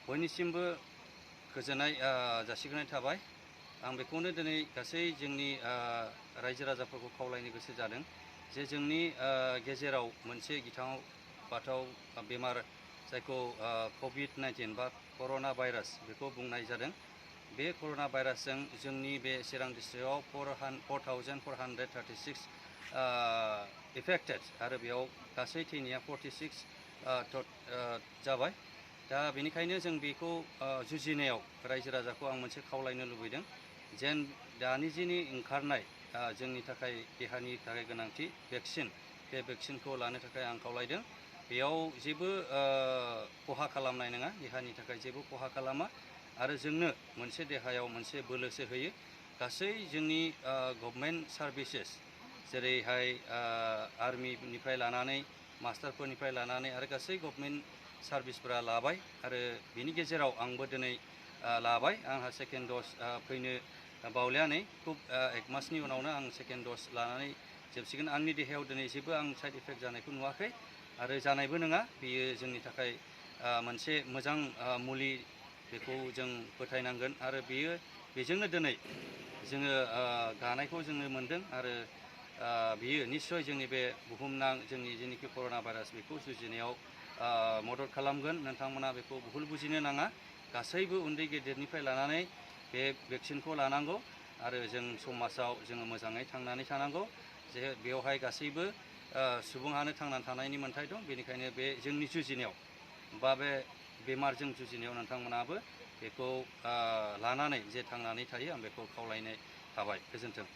बयनिसिमबो गोजोननाय जासिग्रोनाय थाबाय। आं बेखौनो दिनै गासै जोंनि रायजो राजाफोरखौ खावलायनो गोसो जादों जे जोंनि गेजेराव मोनसे गिथाव बाथाव बेमार जायखौ कभिड-19 बा कर'ना भाइरास बेखौ बुंनाय जादों। बे कर'ना भाइरासजों जोंनि बे चिरां डिस्ट्रिक्टआव 4,436 एफेक्टेड आरो बेयाव गासै थैनाया 46 जाबाय। दा बेनिखायनो जों बेखौ जुजिनायाव रायजो राजाखौ आं मोनसे खावलायनो लुबैदों जेन दानि जिनि ओंखारनाय जोंनि थाखाय देहानि थाखाय गोनांथि भेक्सिन, बे भेक्सिनखौ लानो थाखाय आं खावलायदों। बेयाव जेबो खहा खालामनाय नङा, देहानि थाखाय जेबो खहा खालामा आरो जोंनो मोनसे देहायाव मोनसे बोलोसो होयो। गासै जोंनि गभर्नमेन्ट सार्भिसेस जेरैहाय आर्मिनिफ्राय लानानै मास्टारफोरनिफ्राय लानानै आरो गासै गभर्नमेन्ट सार्भिसफोरा लाबाय आरो बिनि गेजेराव आंबो दिनै लाबाय। आंहा सेकेन्ड द'ज फैनो बावलियानै खुब 1 मासनि उनावनो आं सेकेन्ड द'ज लानानै जोबसिगोन। आंनि देहायाव दिनै जेबो आं साइड इफेक्ट जानायखौ नुवाखै आरो जानायबो नङा। बेयो जोंनि थाखाय मोनसे मोजां मुलि, बेखौ जों फोथायनांगोन आरो बेजोंनो दिनै जोङो गानायखौ जोङो मोन्दों आरो बियो निस्सय जोंनि बे बुहुमनां जोंनि जेनोखि कर'ना भाइरास बेखौ जुजिनायाव मदद खालामगोन। नोंथांमोना बेखौ भुल बुजिनो नाङा। गासैबो उन्दै गेदेरनिफ्राय लानानै बे भेक्सिनखौ लानांगौ आरो जों समाजाव जोङो मोजाङै थांनानै थानांगौ। जे बेवहाय गासैबो सुबुङानो थांनानै थानायनि मोन्थाय दं। बेनिखायनो बे जोंनि जुजिनायाव बा बे बेमारजों जुजिनायाव नोंथांमोनाबो बेखौ लानानै जे थांनानै थायो आं बेखौ खावलायनाय थाबाय। गोजोन्थों।